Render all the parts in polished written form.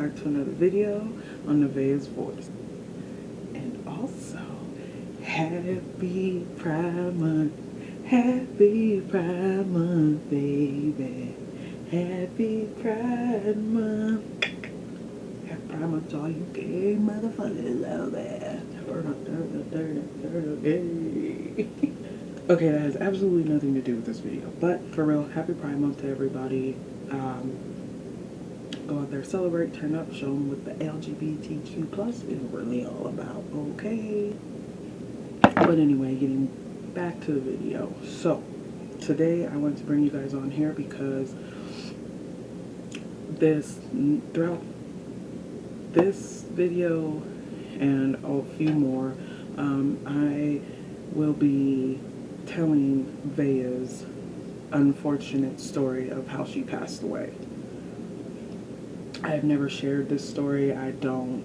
back to another video on Nevaeh's Voice. And also, happy Pride Month. Happy Pride Month, baby. Happy Pride Month. Happy Pride Month to all you gay motherfuckers out there. Hey. Okay, that has absolutely nothing to do with this video, but for real, happy Pride Month to everybody. Go out there, celebrate, turn up, show them what the LGBTQ plus is really all about, okay? But anyway, getting back to the video. So, today I wanted to bring you guys on here because throughout this video and a few more, I will be telling Vaha's unfortunate story of how she passed away. I have never shared this story. I don't,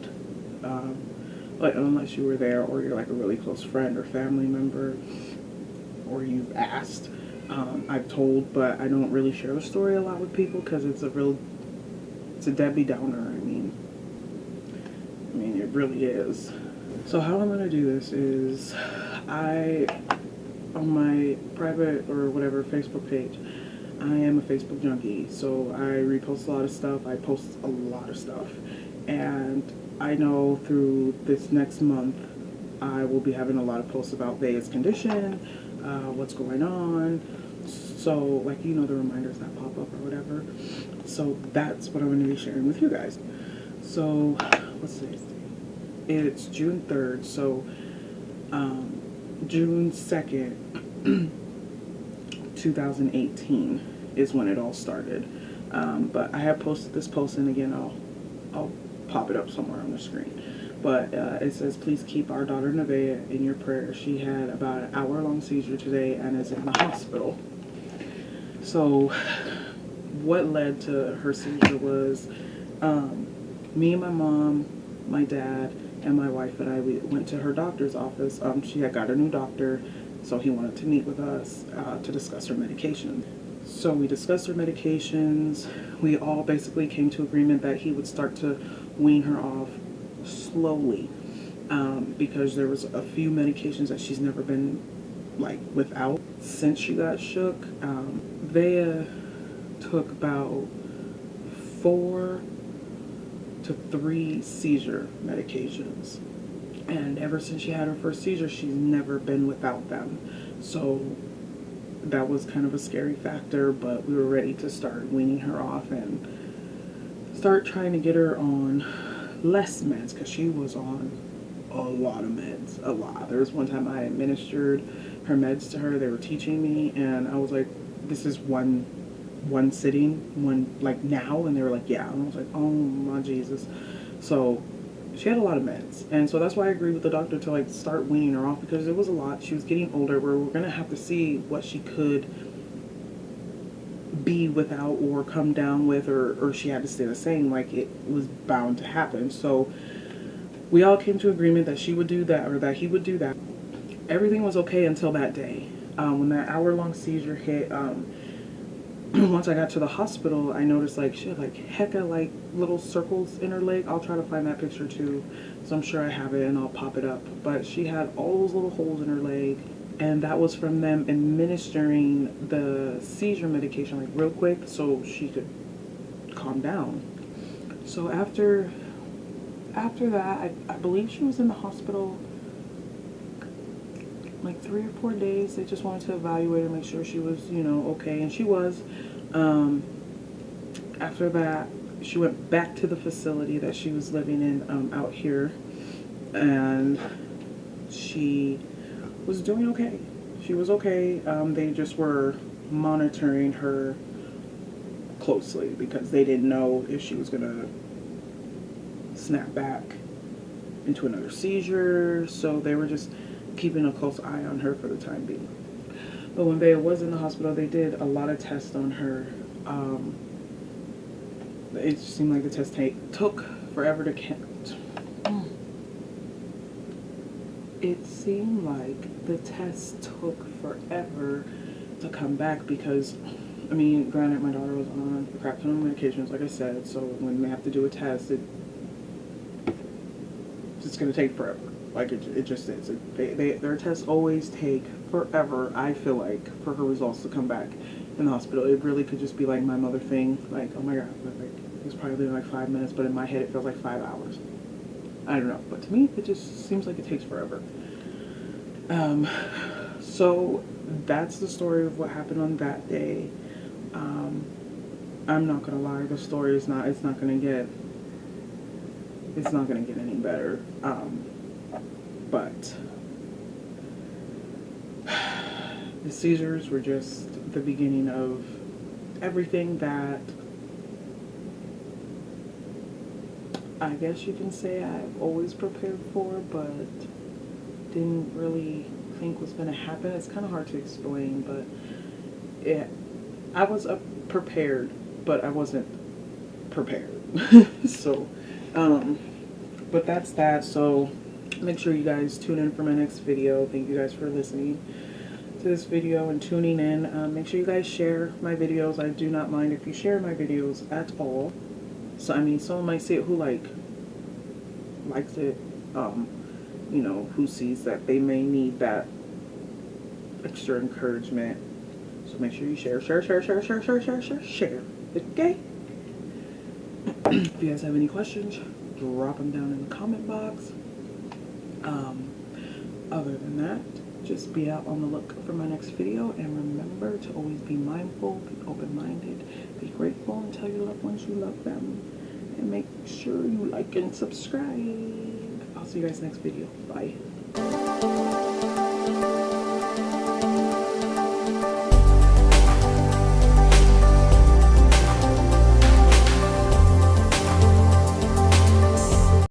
like, unless you were there or you're like a really close friend or family member or you've asked. I've told, but I don't really share the story a lot with people because it's a Debbie Downer. I mean, it really is. So how I'm gonna do this is, on my private or whatever Facebook page, I am a Facebook junkie, so I repost a lot of stuff, I post a lot of stuff, and I know through this next month I will be having a lot of posts about Vaha's condition, what's going on, so like, you know, the reminders that pop up or whatever. So that's what I'm going to be sharing with you guys. So what's today's date? It's June 3rd, so June 2nd 2018 is when it all started. But I have posted this post, and again I'll pop it up somewhere on the screen. But it says, please keep our daughter Nevaeh in your prayers. She had about an hour-long seizure today and is in the hospital. So what led to her seizure was me and my mom, my dad, and my wife and we went to her doctor's office. She had got a new doctor, so he wanted to meet with us to discuss her medication. So we discussed her medications. We all basically came to agreement that he would start to wean her off slowly, because there was a few medications that she's never been like without since she got shook. Vaha took about 4 to 3 seizure medications, and ever since she had her first seizure, she's never been without them. So that was kind of a scary factor, but we were ready to start weaning her off and start trying to get her on less meds, because she was on a lot of meds, a lot. There was one time I administered her meds to her. They were teaching me, and I was like, this is one sitting, one like now, and they were like, yeah, and I was like, oh my Jesus. So she had a lot of meds, and so that's why I agreed with the doctor to like start weaning her off, because it was a lot. She was getting older. We're gonna have to see what she could be without or come down with, or she had to stay the same. Like, it was bound to happen. So we all came to agreement that she would do that, or that he would do that. Everything was okay until that day, when that hour-long seizure hit. Once I got to the hospital, I noticed like she had like hecka like little circles in her leg. I'll try to find that picture too, so I'm sure I have it and I'll pop it up. But she had all those little holes in her leg, and that was from them administering the seizure medication like real quick so she could calm down. So after that, I believe she was in the hospital like 3 or 4 days. They just wanted to evaluate her, make sure she was, you know, okay, and she was. After that, she went back to the facility that she was living in out here, and she was doing okay. She was okay. They just were monitoring her closely because they didn't know if she was gonna snap back into another seizure, so they were just keeping a close eye on her for the time being. But when Vaha was in the hospital, they did a lot of tests on her. It just seemed like the test took forever to count. It seemed like the test took forever to come back because I mean, granted, my daughter was on a crap ton of medications, like I said, so when they have to do a test, it's going to take forever. Like, it just is. Their tests always take forever, I feel like, for her results to come back in the hospital. It really could just be like my mother thing, like, oh my god, like, it's probably like 5 minutes, but in my head it feels like 5 hours. I don't know, but to me, it just seems like it takes forever. So that's the story of what happened on that day. I'm not gonna lie, the story is not, it's not gonna get any better. But the seizures were just the beginning of everything that I guess you can say I've always prepared for, but didn't really think was going to happen. It's kind of hard to explain, but I was prepared, but I wasn't prepared. So, but that's that. So make sure you guys tune in for my next video. Thank you guys for listening to this video and tuning in. Make sure you guys share my videos. I do not mind if you share my videos at all. So I mean, someone might see it who likes it, you know, who sees that they may need that extra encouragement. So make sure you share, okay? If you guys have any questions, drop them down in the comment box. Other than that, just be out on the look for my next video, and remember to always be mindful, be open-minded, be grateful, and tell your loved ones you love them, and make sure you like and subscribe. I'll see you guys next video. Bye.